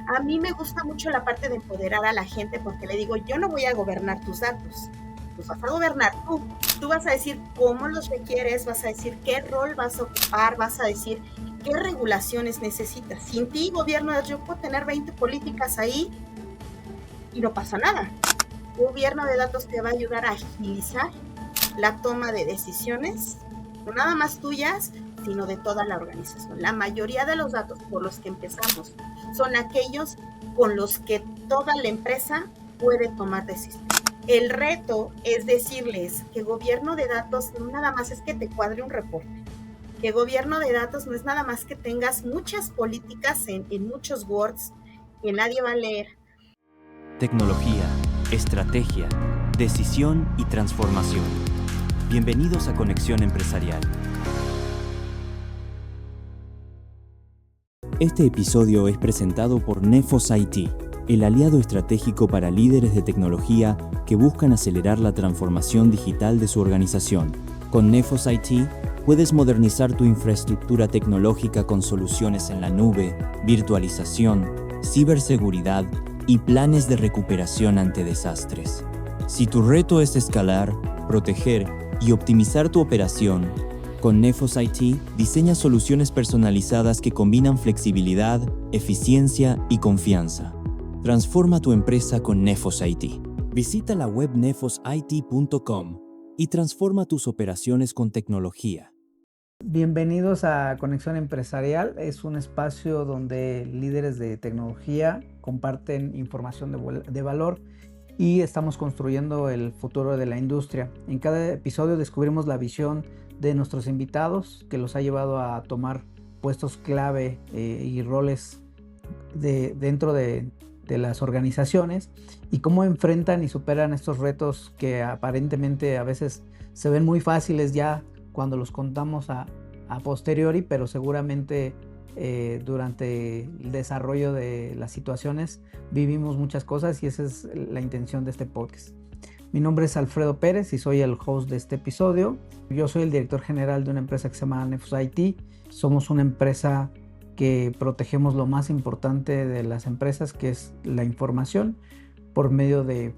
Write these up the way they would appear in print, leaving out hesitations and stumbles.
A mí me gusta mucho la parte de empoderar a la gente porque le digo, yo no voy a gobernar tus datos, los vas a gobernar tú. Tú vas a decir cómo los requieres, vas a decir qué rol vas a ocupar, vas a decir qué regulaciones necesitas. Sin ti, gobierno, yo puedo tener 20 políticas ahí y no pasa nada. Gobierno de datos te va a ayudar a agilizar la toma de decisiones, no nada más tuyas, sino de toda la organización. La mayoría de los datos por los que empezamos son aquellos con los que toda la empresa puede tomar decisiones. El reto es decirles que gobierno de datos no nada más es que te cuadre un reporte, que gobierno de datos no es nada más que tengas muchas políticas en muchos words que nadie va a leer. Tecnología, estrategia, decisión y transformación. Bienvenidos a Conexión Empresarial. Este episodio es presentado por Nefos IT, el aliado estratégico para líderes de tecnología que buscan acelerar la transformación digital de su organización. Con Nefos IT, puedes modernizar tu infraestructura tecnológica con soluciones en la nube, virtualización, ciberseguridad y planes de recuperación ante desastres. Si tu reto es escalar, proteger y optimizar tu operación, con Nefos IT diseña soluciones personalizadas que combinan flexibilidad, eficiencia y confianza. Transforma tu empresa con Nefos IT. Visita la web nefosit.com y transforma tus operaciones con tecnología. Bienvenidos a Conexión Empresarial. Es un espacio donde líderes de tecnología comparten información de valor y estamos construyendo el futuro de la industria. En cada episodio descubrimos la visión de nuestros invitados que los ha llevado a tomar puestos clave y roles dentro de las organizaciones y cómo enfrentan y superan estos retos que aparentemente a veces se ven muy fáciles ya cuando los contamos a posteriori, pero seguramente durante el desarrollo de las situaciones vivimos muchas cosas y esa es la intención de este podcast. Mi nombre es Alfredo Pérez y soy el host de este episodio. Yo soy el director general de una empresa que se llama Nefos IT. Somos una empresa que protegemos lo más importante de las empresas, que es la información, por medio de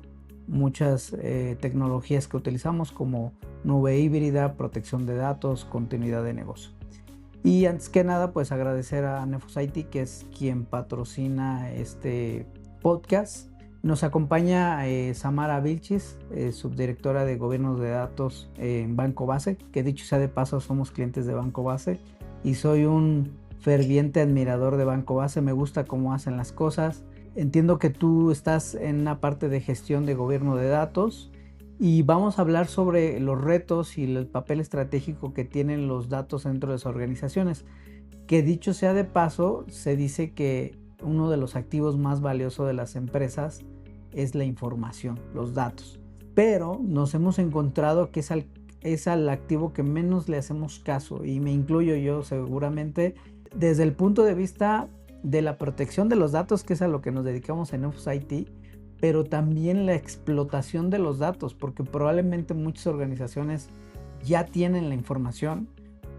muchas tecnologías que utilizamos como nube híbrida, protección de datos, continuidad de negocio. Y antes que nada, pues agradecer a Nefos IT, que es quien patrocina este podcast. Nos acompaña Samara Vilchis, subdirectora de Gobierno de Datos en Banco Base, que dicho sea de paso somos clientes de Banco Base y soy un ferviente admirador de Banco Base. Me gusta cómo hacen las cosas. Entiendo que tú estás en una parte de gestión de gobierno de datos y vamos a hablar sobre los retos y el papel estratégico que tienen los datos dentro de las organizaciones, que dicho sea de paso, se dice que uno de los activos más valiosos de las empresas es la información, los datos, pero nos hemos encontrado que es al activo que menos le hacemos caso, y me incluyo yo seguramente, desde el punto de vista de la protección de los datos, que es a lo que nos dedicamos en Nefos IT, pero también la explotación de los datos, porque probablemente muchas organizaciones ya tienen la información,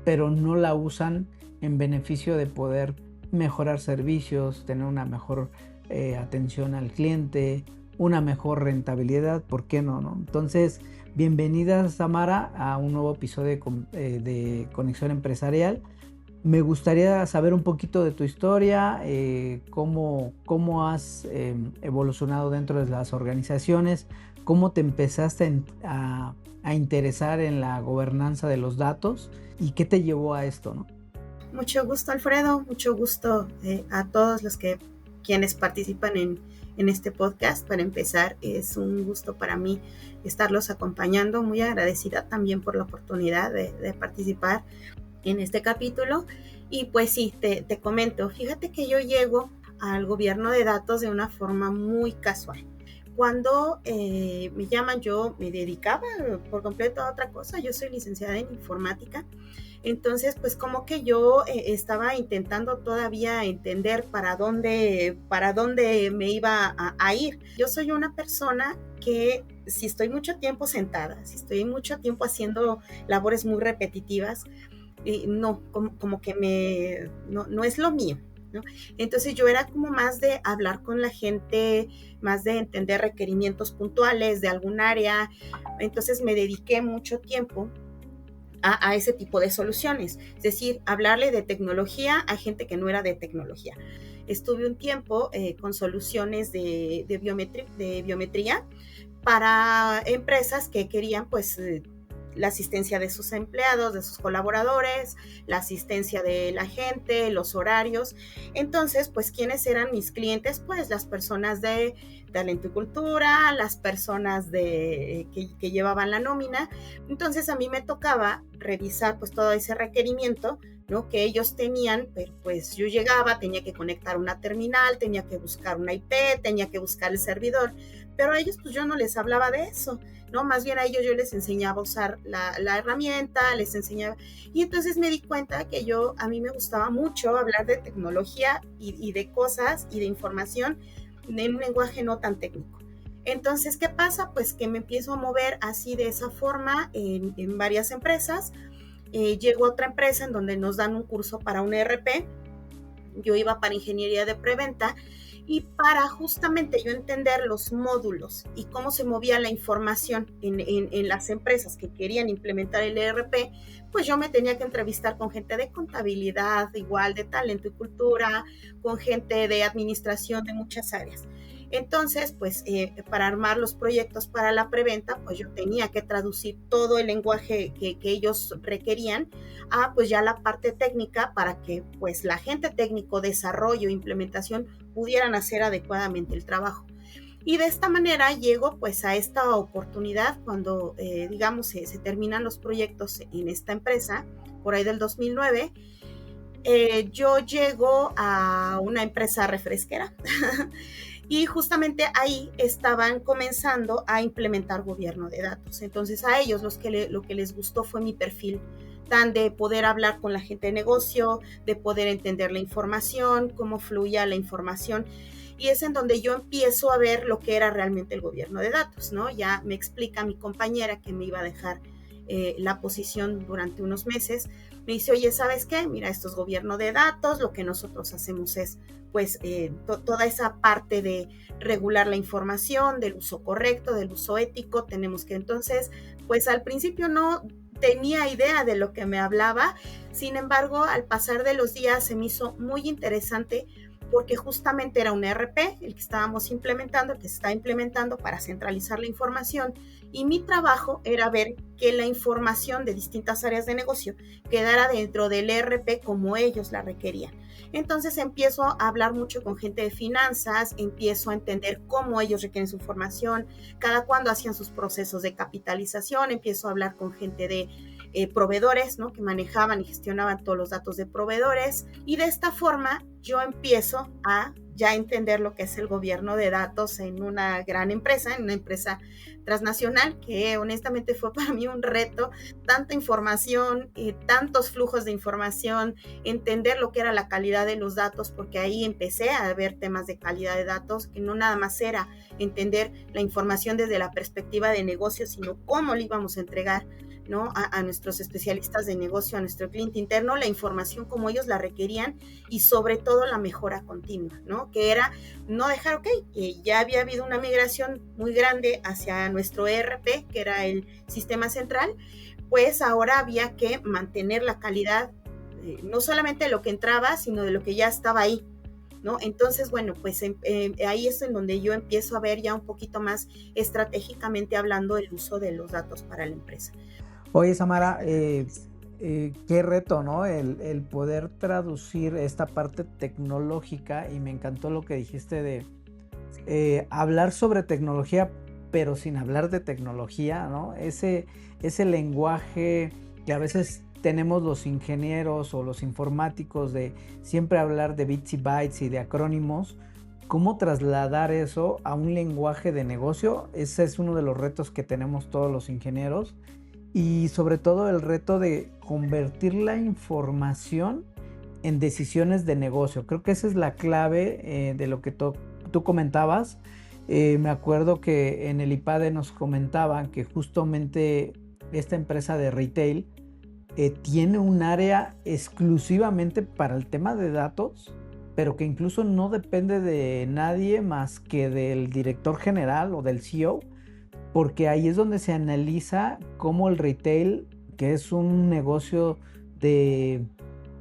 pero no la usan en beneficio de poder mejorar servicios, tener una mejor atención al cliente, una mejor rentabilidad, ¿por qué no? Entonces, bienvenida Samara a un nuevo episodio de Conexión Empresarial. Me gustaría saber un poquito de tu historia, cómo has evolucionado dentro de las organizaciones, cómo te empezaste a interesar en la gobernanza de los datos y qué te llevó a esto, ¿no? Mucho gusto, Alfredo, mucho gusto a todos quienes participan en este podcast. Para empezar, es un gusto para mí estarlos acompañando, muy agradecida también por la oportunidad de participar en este capítulo. Y pues sí, te comento, fíjate que yo llego al gobierno de datos de una forma muy casual. Cuando me llaman, yo me dedicaba por completo a otra cosa. Yo soy licenciada en informática. Entonces, pues como que yo estaba intentando todavía entender para dónde me iba a ir. Yo soy una persona que si estoy mucho tiempo sentada, si estoy mucho tiempo haciendo labores muy repetitivas, no, como que no es lo mío. ¿no? Entonces yo era como más de hablar con la gente, más de entender requerimientos puntuales de algún área. Entonces me dediqué mucho tiempo a ese tipo de soluciones, es decir, hablarle de tecnología a gente que no era de tecnología. Estuve un tiempo con soluciones de biometría para empresas que querían pues la asistencia de sus empleados, de sus colaboradores, la asistencia de la gente, los horarios. Entonces, pues, ¿quiénes eran mis clientes? Pues las personas de talento y cultura, las personas que llevaban la nómina. Entonces, a mí me tocaba revisar pues todo ese requerimiento, ¿no? Que ellos tenían, pero pues yo llegaba, tenía que conectar una terminal, tenía que buscar una IP, tenía que buscar el servidor, pero a ellos pues yo no les hablaba de eso, ¿no? Más bien a ellos yo les enseñaba a usar la herramienta, les enseñaba, y entonces me di cuenta que a mí me gustaba mucho hablar de tecnología y de cosas y de información en un lenguaje no tan técnico. Entonces, ¿qué pasa? Pues que me empiezo a mover así de esa forma en varias empresas. Llego a otra empresa en donde nos dan un curso para un ERP. Yo iba para ingeniería de preventa y para justamente yo entender los módulos y cómo se movía la información en las empresas que querían implementar el ERP, pues yo me tenía que entrevistar con gente de contabilidad, igual de talento y cultura, con gente de administración de muchas áreas. Entonces, pues para armar los proyectos para la preventa, pues yo tenía que traducir todo el lenguaje que ellos requerían a pues ya la parte técnica para que pues la gente técnico, desarrollo, implementación pudieran hacer adecuadamente el trabajo. Y de esta manera llego pues a esta oportunidad cuando digamos se terminan los proyectos en esta empresa, por ahí del 2009. Yo llego a una empresa refresquera y justamente ahí estaban comenzando a implementar gobierno de datos. Entonces a ellos lo que les gustó fue mi perfil, tan de poder hablar con la gente de negocio, de poder entender la información, cómo fluía la información. Y es en donde yo empiezo a ver lo que era realmente el gobierno de datos, ¿no? Ya me explica mi compañera que me iba a dejar la posición durante unos meses. Me dice, oye, ¿sabes qué? Mira, esto es gobierno de datos, lo que nosotros hacemos es pues toda esa parte de regular la información, del uso correcto, del uso ético, tenemos que entonces, pues al principio no tenía idea de lo que me hablaba, sin embargo, al pasar de los días se me hizo muy interesante porque justamente era un ERP el que estábamos implementando, el que se está implementando para centralizar la información, y mi trabajo era ver que la información de distintas áreas de negocio quedara dentro del ERP como ellos la requerían. Entonces empiezo a hablar mucho con gente de finanzas, empiezo a entender cómo ellos requieren su información, cada cuándo hacían sus procesos de capitalización, empiezo a hablar con gente de proveedores, ¿no? Que manejaban y gestionaban todos los datos de proveedores, y de esta forma yo empiezo a ya entender lo que es el gobierno de datos en una gran empresa, en una empresa transnacional, que honestamente fue para mí un reto, tanta información, tantos flujos de información, entender lo que era la calidad de los datos, porque ahí empecé a ver temas de calidad de datos, que no nada más era entender la información desde la perspectiva de negocio, sino cómo le íbamos a entregar, ¿no? A nuestros especialistas de negocio, a nuestro cliente interno, la información como ellos la requerían y sobre todo la mejora continua, ¿no? Que era no dejar, ya había habido una migración muy grande hacia nuestro ERP, que era el sistema central, pues ahora había que mantener la calidad, no solamente de lo que entraba, sino de lo que ya estaba ahí, ¿no? Entonces, bueno, pues ahí es en donde yo empiezo a ver ya un poquito más estratégicamente hablando el uso de los datos para la empresa. Oye, Samara, qué reto, ¿no? El poder traducir esta parte tecnológica, y me encantó lo que dijiste de hablar sobre tecnología, pero sin hablar de tecnología, ¿no? Ese lenguaje que a veces tenemos los ingenieros o los informáticos de siempre hablar de bits y bytes y de acrónimos. ¿Cómo trasladar eso a un lenguaje de negocio? Ese es uno de los retos que tenemos todos los ingenieros. Y sobre todo el reto de convertir la información en decisiones de negocio. Creo que esa es la clave de lo que tú comentabas. Me acuerdo que en el IPADE nos comentaban que justamente esta empresa de retail tiene un área exclusivamente para el tema de datos, pero que incluso no depende de nadie más que del director general o del CEO, porque ahí es donde se analiza cómo el retail, que es un negocio de,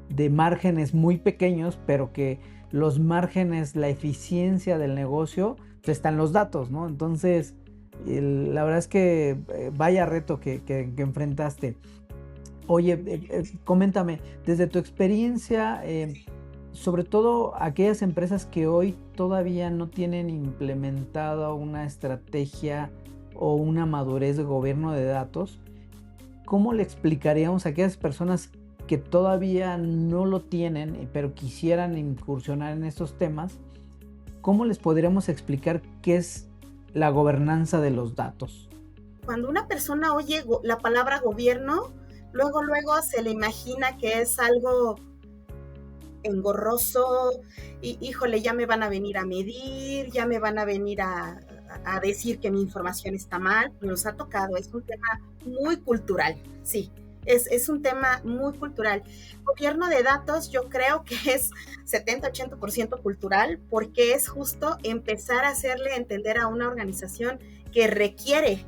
de márgenes muy pequeños, pero que los márgenes, la eficiencia del negocio, pues está en los datos, ¿no? Entonces, la verdad es que vaya reto que enfrentaste. Oye, coméntame, desde tu experiencia, sobre todo aquellas empresas que hoy todavía no tienen implementada una estrategia o una madurez de gobierno de datos, ¿cómo le explicaríamos a aquellas personas que todavía no lo tienen, pero quisieran incursionar en estos temas? ¿Cómo les podríamos explicar qué es la gobernanza de los datos? Cuando una persona oye la palabra gobierno, luego se le imagina que es algo engorroso, y híjole, ya me van a venir a medir, ya me van a venir a decir que mi información está mal. Nos ha tocado, es un tema muy cultural, sí, es un tema muy cultural. Gobierno de datos yo creo que es 70-80% cultural, porque es justo empezar a hacerle entender a una organización que requiere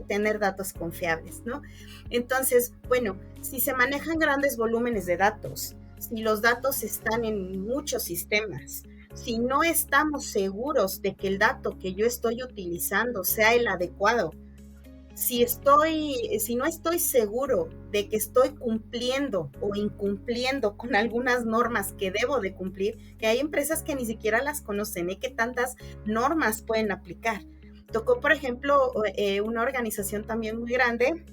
tener datos confiables, ¿no? Entonces, bueno, si se manejan grandes volúmenes de datos, si los datos están en muchos sistemas, si no estamos seguros de que el dato que yo estoy utilizando sea el adecuado, si no estoy seguro de que estoy cumpliendo o incumpliendo con algunas normas que debo de cumplir, que hay empresas que ni siquiera las conocen, ¿eh? ¿Qué tantas normas pueden aplicar? Tocó, por ejemplo, una organización también muy grande,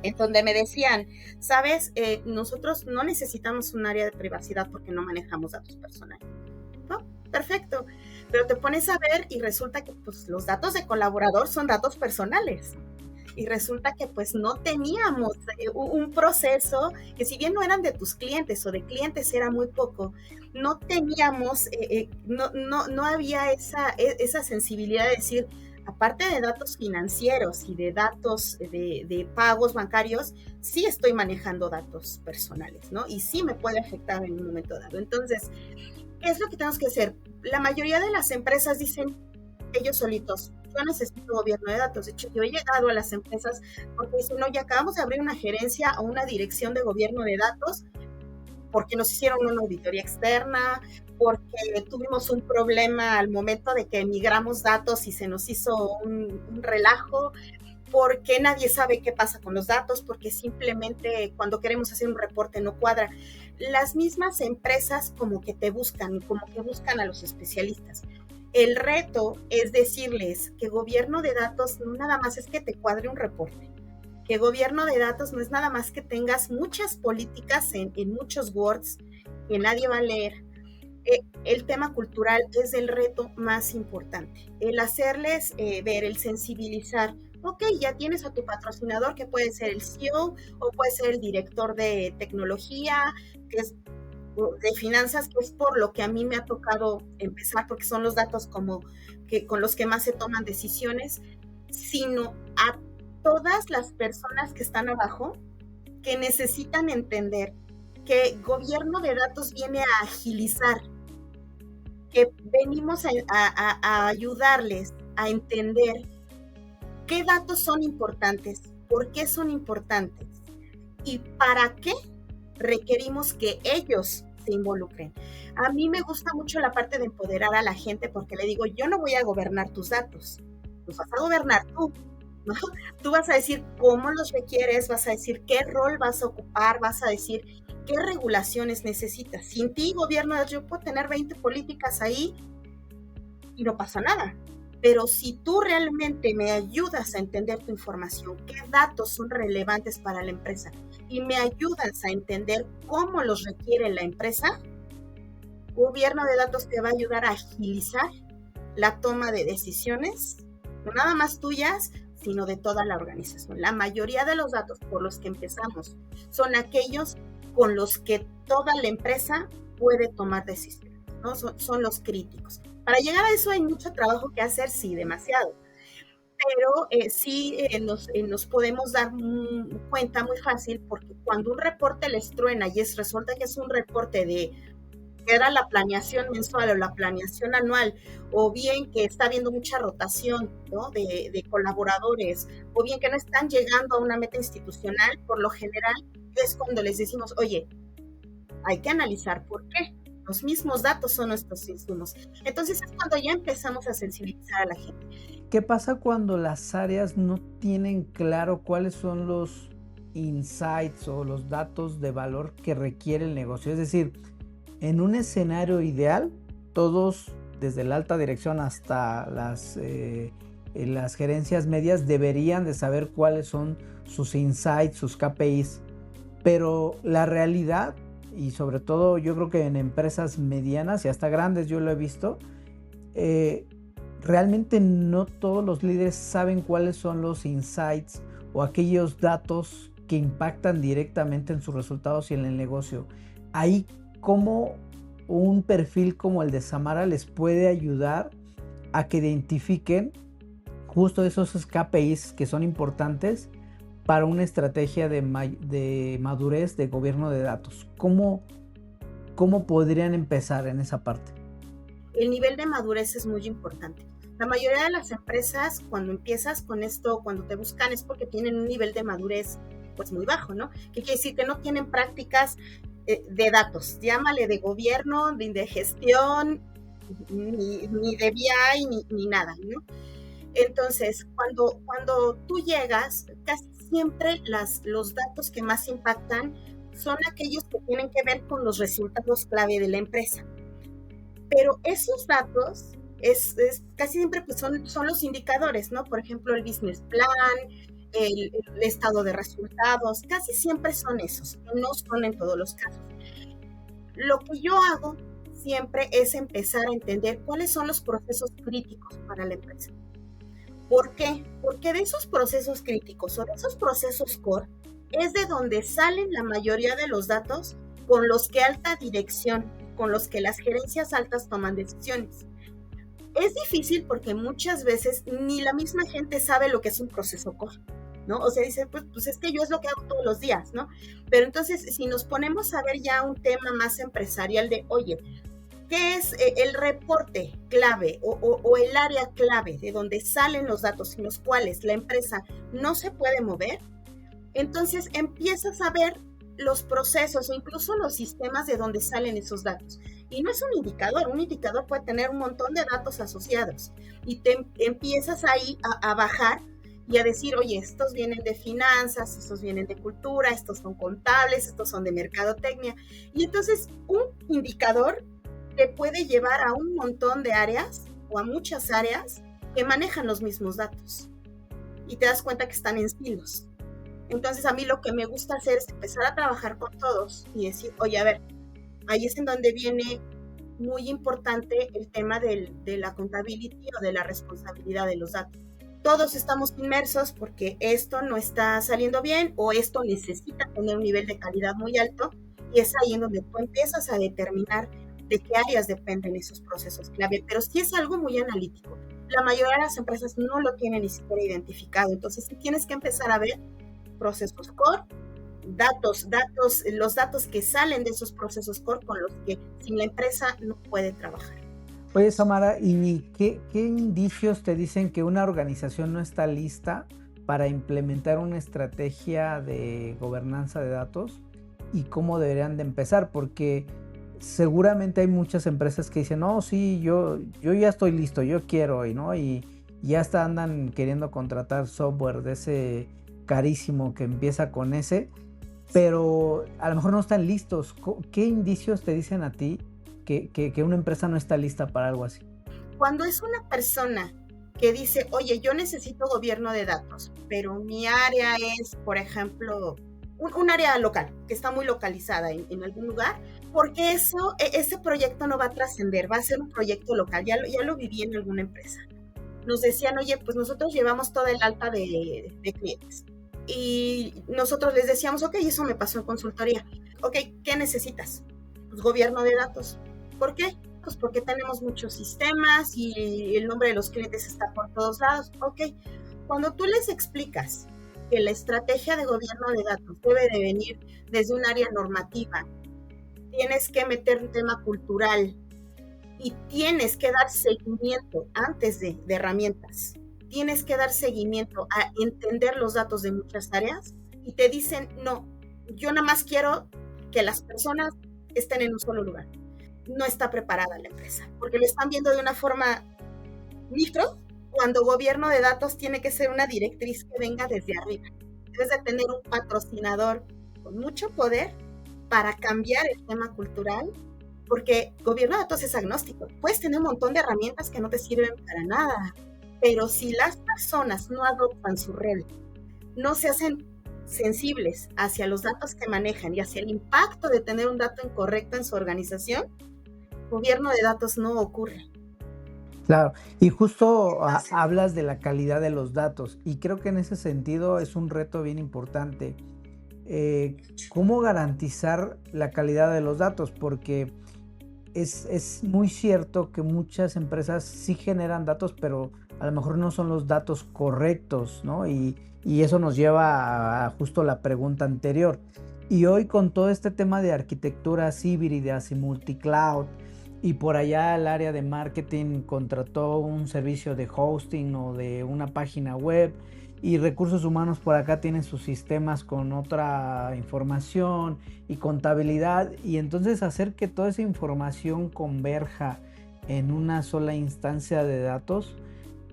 en donde me decían, sabes, nosotros no necesitamos un área de privacidad porque no manejamos datos personales. ¿No? Perfecto, pero te pones a ver y resulta que pues, los datos de colaborador son datos personales. Y resulta que pues no teníamos un proceso, que si bien no eran de tus clientes o de clientes era muy poco, no teníamos, no había esa sensibilidad de decir, aparte de datos financieros y de datos de pagos bancarios, sí estoy manejando datos personales, ¿no? Y sí me puede afectar en un momento dado. Entonces, ¿qué es lo que tenemos que hacer? La mayoría de las empresas dicen ellos solitos, yo necesito gobierno de datos. De hecho, yo he llegado a las empresas porque dicen, no, ya acabamos de abrir una gerencia o una dirección de gobierno de datos porque nos hicieron una auditoría externa, porque tuvimos un problema al momento de que migramos datos y se nos hizo un relajo, porque nadie sabe qué pasa con los datos, porque simplemente cuando queremos hacer un reporte no cuadra. Las mismas empresas como que te buscan, como que buscan a los especialistas. El reto es decirles que gobierno de datos no nada más es que te cuadre un reporte, que gobierno de datos no es nada más que tengas muchas políticas en muchos words que nadie va a leer. El tema cultural es el reto más importante, el hacerles ver, el sensibilizar. Ok, ya tienes a tu patrocinador que puede ser el CEO o puede ser el director de tecnología, que es de finanzas, que es por lo que a mí me ha tocado empezar, porque son los datos como que con los que más se toman decisiones, sino a todas las personas que están abajo, que necesitan entender que gobierno de datos viene a agilizar, que venimos a ayudarles a entender qué datos son importantes, por qué son importantes y para qué requerimos que ellos se involucren. A mí me gusta mucho la parte de empoderar a la gente porque le digo, yo no voy a gobernar tus datos, los vas a gobernar tú, ¿no? Tú vas a decir cómo los requieres, vas a decir qué rol vas a ocupar, vas a decir qué regulaciones necesitas. Sin ti, gobierno, yo puedo tener 20 políticas ahí y no pasa nada. Pero si tú realmente me ayudas a entender tu información, qué datos son relevantes para la empresa y me ayudas a entender cómo los requiere la empresa, gobierno de datos te va a ayudar a agilizar la toma de decisiones, no nada más tuyas, sino de toda la organización. La mayoría de los datos por los que empezamos son aquellos con los que toda la empresa puede tomar decisiones, ¿no? Son los críticos. Para llegar a eso hay mucho trabajo que hacer, sí, demasiado. Pero sí nos podemos dar cuenta muy fácil, porque cuando un reporte les truena y resulta que es un reporte de que era la planeación mensual o la planeación anual, o bien que está habiendo mucha rotación, ¿no? de colaboradores, o bien que no están llegando a una meta institucional, por lo general es cuando les decimos, oye, hay que analizar por qué. Los mismos datos son nuestros insumos. Entonces es cuando ya empezamos a sensibilizar a la gente. ¿Qué pasa cuando las áreas no tienen claro cuáles son los insights o los datos de valor que requiere el negocio? Es decir, en un escenario ideal, todos, desde la alta dirección hasta las gerencias medias, deberían de saber cuáles son sus insights, sus KPIs. Pero la realidad, y sobre todo yo creo que en empresas medianas y hasta grandes yo lo he visto, realmente no todos los líderes saben cuáles son los insights o aquellos datos que impactan directamente en sus resultados y en el negocio. Ahí, ¿cómo un perfil como el de Samara les puede ayudar a que identifiquen justo esos KPIs que son importantes para una estrategia de madurez de gobierno de datos? ¿Cómo podrían empezar en esa parte? El nivel de madurez es muy importante. La mayoría de las empresas, cuando empiezas con esto, cuando te buscan, es porque tienen un nivel de madurez pues muy bajo, ¿no? Que quiere decir que no tienen prácticas de datos, llámale de gobierno, de gestión, ni de BI, ni nada, ¿no? Entonces, cuando tú llegas, casi siempre los datos que más impactan son aquellos que tienen que ver con los resultados clave de la empresa. Pero esos datos casi siempre pues son los indicadores, ¿no? Por ejemplo, el business plan, el estado de resultados, casi siempre son esos, no son en todos los casos. Lo que yo hago siempre es empezar a entender cuáles son los procesos críticos para la empresa. ¿Por qué? Porque de esos procesos críticos o de esos procesos core es de donde salen la mayoría de los datos con los que alta dirección, con los que las gerencias altas toman decisiones. Es difícil porque muchas veces ni la misma gente sabe lo que es un proceso core, ¿no? O sea, dice, pues es que yo es lo que hago todos los días, ¿no? Pero entonces, si nos ponemos a ver ya un tema más empresarial de, oye, ¿qué es el reporte clave o el área clave de donde salen los datos en los cuales la empresa no se puede mover? Entonces empiezas a ver los procesos o incluso los sistemas de donde salen esos datos. Y no es un indicador puede tener un montón de datos asociados. Y te empiezas ahí a bajar y a decir, oye, estos vienen de finanzas, estos vienen de cultura, estos son contables, estos son de mercadotecnia. Y entonces un indicador te puede llevar a un montón de áreas o a muchas áreas que manejan los mismos datos. Y te das cuenta que están en silos. Entonces a mí lo que me gusta hacer es empezar a trabajar con todos y decir, oye, a ver, ahí es en donde viene muy importante el tema de la contabilidad o de la responsabilidad de los datos. Todos estamos inmersos porque esto no está saliendo bien o esto necesita tener un nivel de calidad muy alto y es ahí en donde tú empiezas a determinar de qué áreas dependen esos procesos clave, pero sí es algo muy analítico. La mayoría de las empresas no lo tienen ni siquiera identificado, entonces sí tienes que empezar a ver procesos core, los datos que salen de esos procesos core con los que sin la empresa no puede trabajar. Oye, Samara, ¿y qué indicios te dicen que una organización no está lista para implementar una estrategia de gobernanza de datos y cómo deberían de empezar? Porque seguramente hay muchas empresas que dicen, no, sí, yo ya estoy listo, yo quiero, ¿no? Y ya hasta andan queriendo contratar software de ese carísimo que empieza con ese, pero a lo mejor no están listos. ¿Qué indicios te dicen a ti que una empresa no está lista para algo así? Cuando es una persona que dice, oye, yo necesito gobierno de datos, pero mi área es, por ejemplo, un área local, que está muy localizada en algún lugar, porque ese proyecto no va a trascender, va a ser un proyecto local, ya lo viví en alguna empresa. Nos decían, oye, pues nosotros llevamos toda el alta de clientes. Y nosotros les decíamos, ok, eso me pasó en consultoría. Ok, ¿qué necesitas? Pues gobierno de datos. ¿Por qué? Pues porque tenemos muchos sistemas y el nombre de los clientes está por todos lados. Ok, cuando tú les explicas que la estrategia de gobierno de datos debe de venir desde un área normativa tienes que meter un tema cultural y tienes que dar seguimiento antes de herramientas. Tienes que dar seguimiento a entender los datos de muchas áreas y te dicen, no, yo nada más quiero que las personas estén en un solo lugar. No está preparada la empresa, porque lo están viendo de una forma micro, cuando gobierno de datos tiene que ser una directriz que venga desde arriba. Debes de tener un patrocinador con mucho poder para cambiar el tema cultural, porque gobierno de datos es agnóstico. Puedes tener un montón de herramientas que no te sirven para nada, pero si las personas no adoptan su red, no se hacen sensibles hacia los datos que manejan y hacia el impacto de tener un dato incorrecto en su organización, gobierno de datos no ocurre. Claro, y justo hablas de la calidad de los datos y creo que en ese sentido es un reto bien importante. ¿Cómo garantizar la calidad de los datos? Porque es muy cierto que muchas empresas sí generan datos, pero a lo mejor no son los datos correctos, ¿no? Y eso nos lleva a justo la pregunta anterior. Y hoy con todo este tema de arquitecturas híbridas y multicloud, y por allá el área de marketing contrató un servicio de hosting o de una página web, y recursos humanos por acá tienen sus sistemas con otra información y contabilidad, y entonces hacer que toda esa información converja en una sola instancia de datos,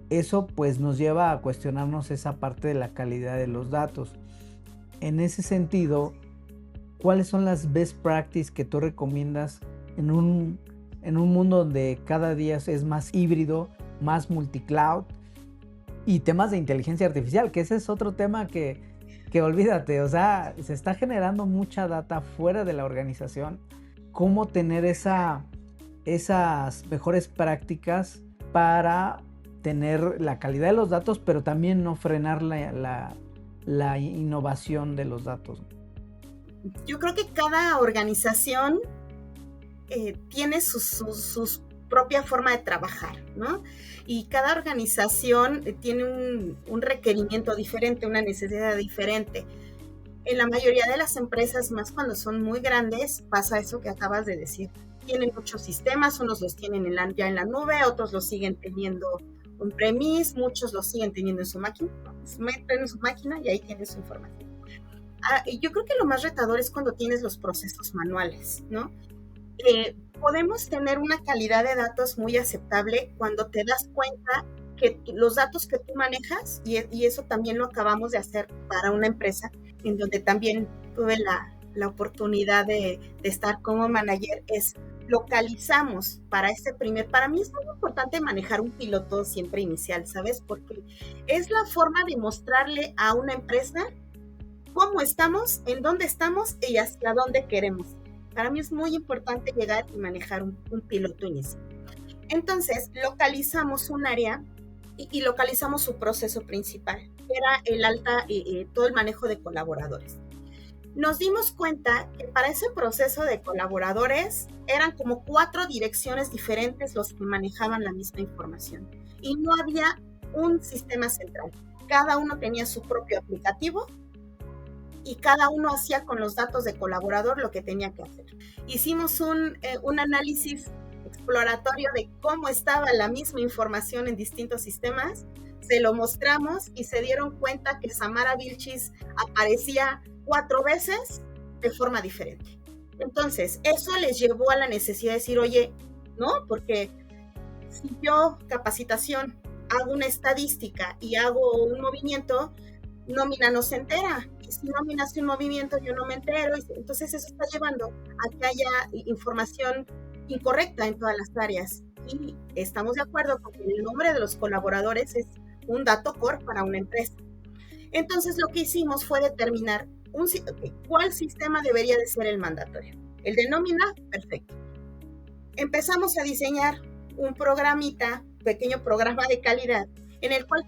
eso pues nos lleva a cuestionarnos esa parte de la calidad de los datos. En ese sentido, ¿cuáles son las best practices que tú recomiendas en un mundo donde cada día es más híbrido, más multicloud? Y temas de inteligencia artificial, que ese es otro tema que olvídate, o sea, se está generando mucha data fuera de la organización. ¿Cómo tener esas mejores prácticas para tener la calidad de los datos, pero también no frenar la innovación de los datos? Yo creo que cada organización tiene sus propia forma de trabajar, ¿no? Y cada organización tiene un requerimiento diferente, una necesidad diferente. En la mayoría de las empresas, más cuando son muy grandes, pasa eso que acabas de decir. Tienen muchos sistemas, unos los tienen ya en la nube, otros los siguen teniendo on-premise, muchos los siguen teniendo en su máquina, se meten en su máquina y ahí tienes su información. Yo creo que lo más retador es cuando tienes los procesos manuales, ¿no? Podemos tener una calidad de datos muy aceptable cuando te das cuenta que los datos que tú manejas, y eso también lo acabamos de hacer para una empresa en donde también tuve la oportunidad de estar como manager, es localizamos para mí es muy importante manejar un piloto siempre inicial, ¿sabes? Porque es la forma de mostrarle a una empresa cómo estamos, en dónde estamos y hacia dónde queremos. Para mí es muy importante llegar y manejar un piloto inicial. Entonces, localizamos un área y localizamos su proceso principal, que era todo el manejo de colaboradores. Nos dimos cuenta que para ese proceso de colaboradores eran como 4 direcciones diferentes los que manejaban la misma información y no había un sistema central. Cada uno tenía su propio aplicativo y cada uno hacía con los datos de colaborador lo que tenía que hacer. Hicimos un análisis exploratorio de cómo estaba la misma información en distintos sistemas, se lo mostramos y se dieron cuenta que Samara Vilchis aparecía 4 veces de forma diferente. Entonces, eso les llevó a la necesidad de decir, oye, ¿no? Porque si yo, capacitación, hago una estadística y hago un movimiento, nómina no se entera. Y si nómina hace un movimiento, yo no me entero. Entonces, eso está llevando a que haya información incorrecta en todas las áreas. Y estamos de acuerdo con que el nombre de los colaboradores es un dato core para una empresa. Entonces, lo que hicimos fue determinar cuál sistema debería de ser el mandatorio. El de nómina, perfecto. Empezamos a diseñar un pequeño programa de calidad, en el cual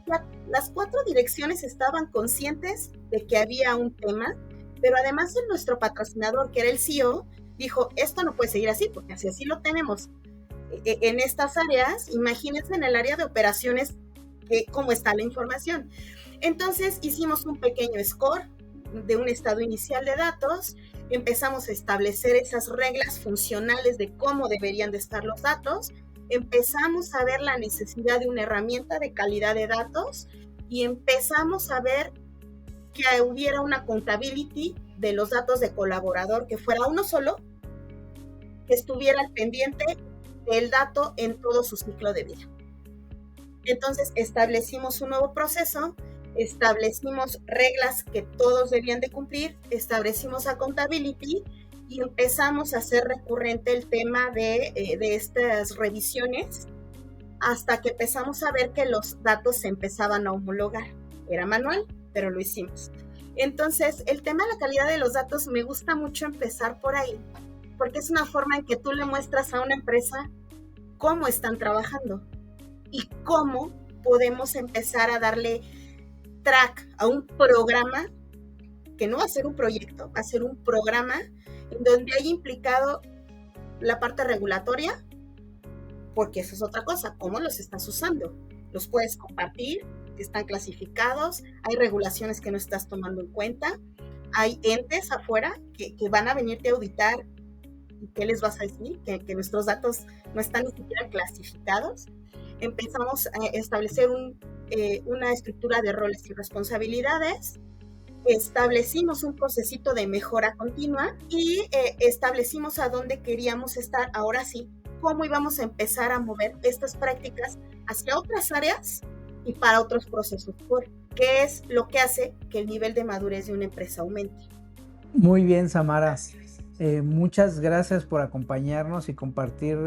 las 4 direcciones estaban conscientes de que había un tema, pero además nuestro patrocinador, que era el CEO, dijo, esto no puede seguir así, porque así lo tenemos en estas áreas, imagínense en el área de operaciones cómo está la información. Entonces hicimos un pequeño score de un estado inicial de datos, empezamos a establecer esas reglas funcionales de cómo deberían de estar los datos, empezamos a ver la necesidad de una herramienta de calidad de datos y empezamos a ver que hubiera una accountability de los datos de colaborador, que fuera uno solo, que estuviera al pendiente del dato en todo su ciclo de vida. Entonces establecimos un nuevo proceso, establecimos reglas que todos debían de cumplir, establecimos accountability y empezamos a hacer recurrente el tema de estas revisiones hasta que empezamos a ver que los datos se empezaban a homologar. Era manual, pero lo hicimos. Entonces, el tema de la calidad de los datos me gusta mucho empezar por ahí, porque es una forma en que tú le muestras a una empresa cómo están trabajando y cómo podemos empezar a darle track a un programa, que no va a ser un proyecto, va a ser un programa en donde haya implicado la parte regulatoria, porque eso es otra cosa, cómo los estás usando. Los puedes compartir, están clasificados, hay regulaciones que no estás tomando en cuenta, hay entes afuera que van a venirte a auditar. ¿Y qué les vas a decir? Que nuestros datos no están ni siquiera clasificados. Empezamos a establecer una estructura de roles y responsabilidades, establecimos un procesito de mejora continua y establecimos a dónde queríamos estar. Ahora sí, cómo íbamos a empezar a mover estas prácticas hacia otras áreas y para otros procesos, qué es lo que hace que el nivel de madurez de una empresa aumente. Muy bien, Samara. Muchas gracias por acompañarnos y compartir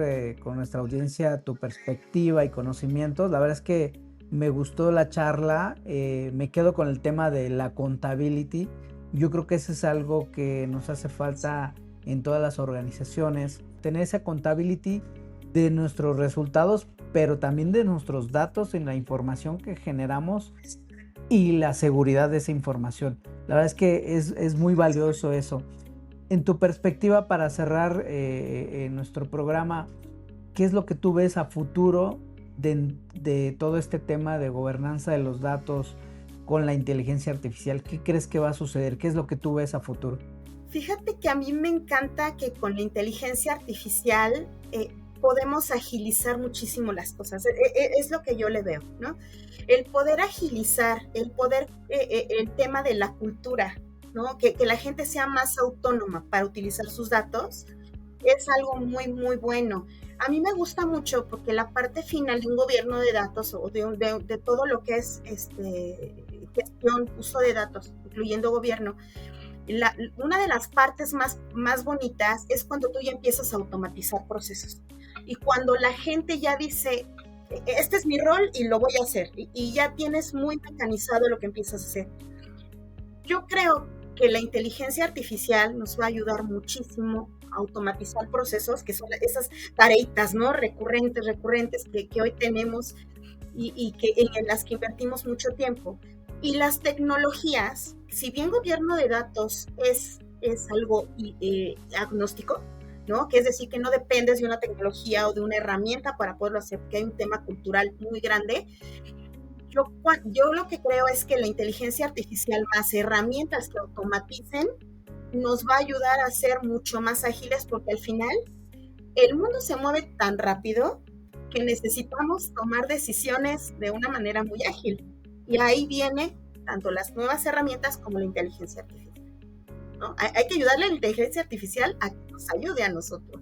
con nuestra audiencia tu perspectiva y conocimientos. La verdad es que me gustó la charla. Me quedo con el tema de la accountability. Yo creo que eso es algo que nos hace falta en todas las organizaciones, tener esa accountability de nuestros resultados, pero también de nuestros datos en la información que generamos y la seguridad de esa información. La verdad es que es muy valioso eso. En tu perspectiva, para cerrar nuestro programa, ¿qué es lo que tú ves a futuro de todo este tema de gobernanza de los datos con la inteligencia artificial? ¿Qué crees que va a suceder? ¿Qué es lo que tú ves a futuro? Fíjate que a mí me encanta que con la inteligencia artificial podemos agilizar muchísimo las cosas. Es lo que yo le veo, ¿no? El poder agilizar, el tema de la cultura, ¿no? Que la gente sea más autónoma para utilizar sus datos, es algo muy, muy bueno. A mí me gusta mucho porque la parte final de un gobierno de datos o de todo lo que es gestión, uso de datos, incluyendo gobierno, una de las partes más bonitas es cuando tú ya empiezas a automatizar procesos. Y cuando la gente ya dice, este es mi rol y lo voy a hacer, y ya tienes muy mecanizado lo que empiezas a hacer. Yo creo que la inteligencia artificial nos va a ayudar muchísimo a automatizar procesos, que son esas tareitas, ¿no? recurrentes que hoy tenemos y que en las que invertimos mucho tiempo. Y las tecnologías, si bien gobierno de datos es algo agnóstico, ¿no? Que es decir, que no dependes de una tecnología o de una herramienta para poderlo hacer, porque hay un tema cultural muy grande. Yo lo que creo es que la inteligencia artificial más herramientas que automaticen nos va a ayudar a ser mucho más ágiles, porque al final el mundo se mueve tan rápido que necesitamos tomar decisiones de una manera muy ágil. Y ahí viene tanto las nuevas herramientas como la inteligencia artificial, ¿no? Hay que ayudarle a la inteligencia artificial a que nos ayude a nosotros.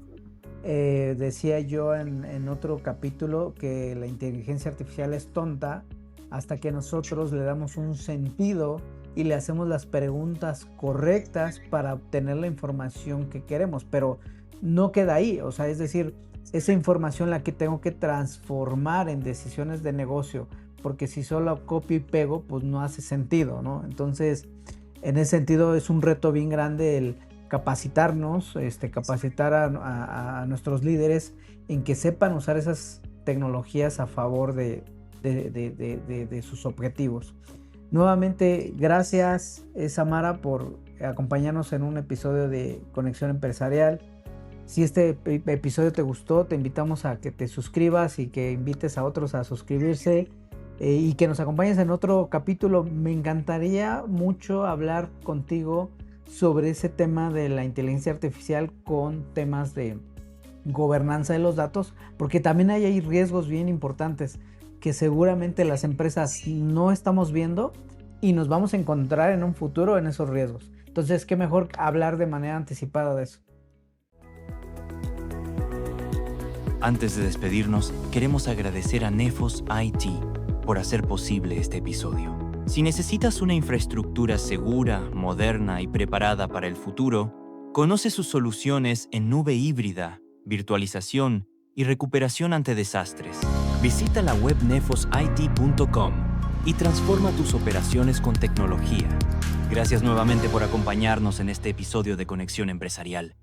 Decía yo en otro capítulo que la inteligencia artificial es tonta hasta que nosotros le damos un sentido y le hacemos las preguntas correctas para obtener la información que queremos, pero no queda ahí, o sea, es decir, esa información la que tengo que transformar en decisiones de negocio, porque si solo copio y pego, pues no hace sentido, ¿no? Entonces, en ese sentido es un reto bien grande el capacitarnos, capacitar a nuestros líderes en que sepan usar esas tecnologías a favor de sus objetivos. Nuevamente, gracias Samara por acompañarnos en un episodio de Conexión Empresarial. Si este episodio te gustó, te invitamos a que te suscribas y que invites a otros a suscribirse y que nos acompañes en otro capítulo. Me encantaría mucho hablar contigo sobre ese tema de la inteligencia artificial con temas de gobernanza de los datos, porque también hay riesgos bien importantes que seguramente las empresas no estamos viendo y nos vamos a encontrar en un futuro en esos riesgos. Entonces, qué mejor hablar de manera anticipada de eso. Antes de despedirnos, queremos agradecer a Nefos IT por hacer posible este episodio. Si necesitas una infraestructura segura, moderna y preparada para el futuro, conoce sus soluciones en nube híbrida, virtualización y recuperación ante desastres. Visita la web nefosit.com y transforma tus operaciones con tecnología. Gracias nuevamente por acompañarnos en este episodio de Conexión Empresarial.